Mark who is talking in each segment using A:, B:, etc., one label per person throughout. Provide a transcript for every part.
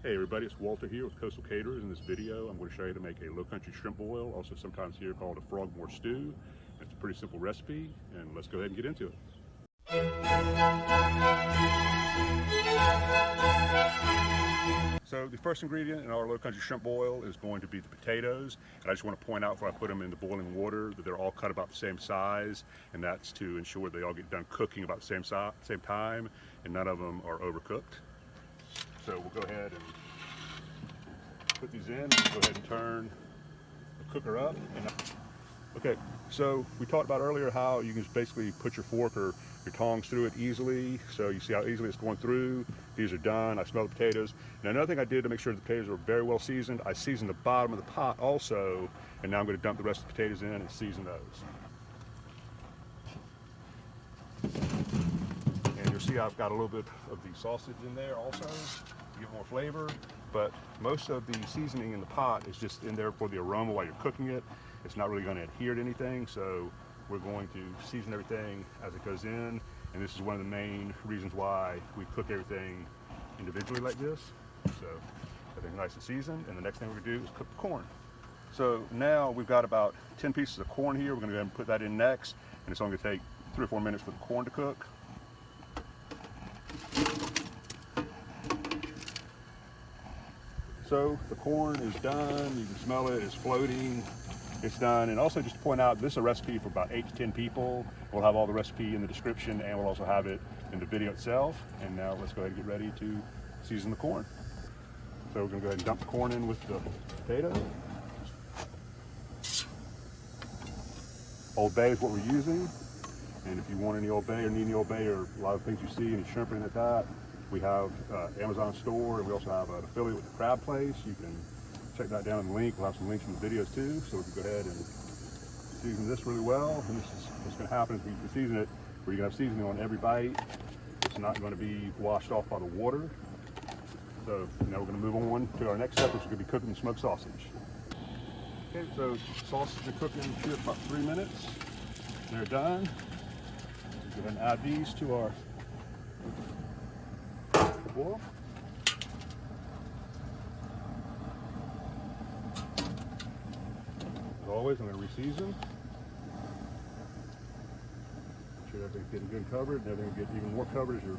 A: Hey everybody, it's Walter here with Coastal Caterers. In this video, I'm going to show you how to make a Lowcountry Shrimp Boil, also sometimes here called a frogmore stew. It's a pretty simple recipe, and let's go ahead and get into it. So the first ingredient in our Lowcountry Shrimp Boil is going to be the potatoes. And I just want to point out before I put them in the boiling water that they're all cut about the same size, and that's to ensure they all get done cooking about the same time, and none of them are overcooked. So we'll go ahead and put these in. Go ahead and turn the cooker up. Okay, so we talked about earlier how you can just basically put your fork or your tongs through it easily. So you see how easily it's going through. These are done. I smell the potatoes. And another thing I did to make sure the potatoes were very well seasoned, I seasoned the bottom of the pot also. And now I'm going to dump the rest of the potatoes in and season those. And you'll see I've got a little bit of the sausage in there also to give more flavor. But most of the seasoning in the pot is just in there for the aroma while you're cooking it. It's not really going to adhere to anything, so we're going to season everything as it goes in. And this is one of the main reasons why we cook everything individually like this. So everything's nice and seasoned. And the next thing we're going to do is cook the corn. So now we've got about 10 pieces of corn here. We're going to go ahead and put that in next. And it's only going to take 3 or 4 minutes for the corn to cook. So the corn is done. You can smell it. It's floating. It's done. And also just to point out, this is a recipe for about 8 to 10 people. We'll have all the recipe in the description, and we'll also have it in the video itself. And now let's go ahead and get ready to season the corn. So we're going to go ahead and dump the corn in with the potato. Old Bay is what we're using. And if you want any Old Bay or need any Old Bay or a lot of things you see, any shrimp or anything like that, we have Amazon store, and we also have an affiliate with the crab place. You can check that down in the link. We'll have some links in the videos too, so we can go ahead and season this really well. And this is what's going to happen is we can season it where you're going to have seasoning on every bite. It's not going to be washed off by the water. So now we're going to move on to our next step, which is going to be cooking the smoked sausage. Okay, so sausage is cooking here for about 3 minutes. They're done. We'll go ahead and add these to our boil. As always, I'm going to reseason. Make sure everything's getting good covered, and everything will get even more covered as you're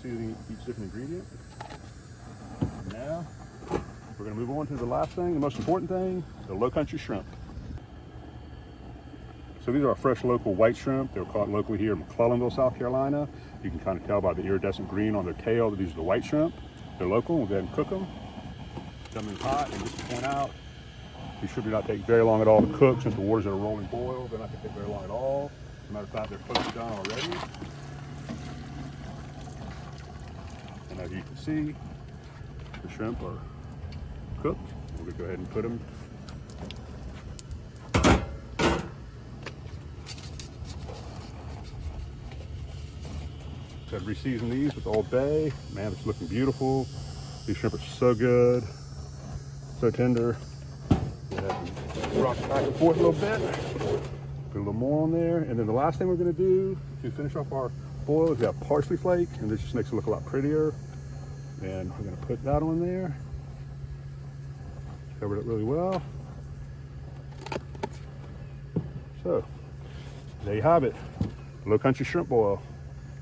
A: seasoning each different ingredient. Now, we're going to move on to the last thing, the most important thing, the Lowcountry shrimp. So these are our fresh local white shrimp. They're caught locally here in McClellanville, South Carolina. You can kind of tell by the iridescent green on their tail that these are the white shrimp. They're local. We'll go ahead and cook them. Put them in the pot, and just to point out, these should not take very long at all to cook since the water's at a rolling boil. They're not going to take very long at all. As a matter of fact, they're close to done already. And as you can see, the shrimp are cooked. We're going to go ahead and put them. I've reseasoned these with Old Bay. Man, it's looking beautiful. These shrimp are so good, so tender. Rock it back and forth a little bit. Put a little more on there. And then the last thing we're going to do to finish off our boil is we have parsley flake, and this just makes it look a lot prettier. And we're going to put that on there. Covered it really well. So, there you have it. Lowcountry Shrimp Boil.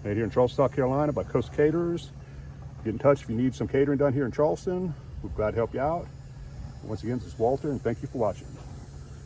A: Made here in Charleston, South Carolina by Coastal Caterers. Get in touch if you need some catering done here in Charleston. We're glad to help you out. Once again, this is Walter, and thank you for watching.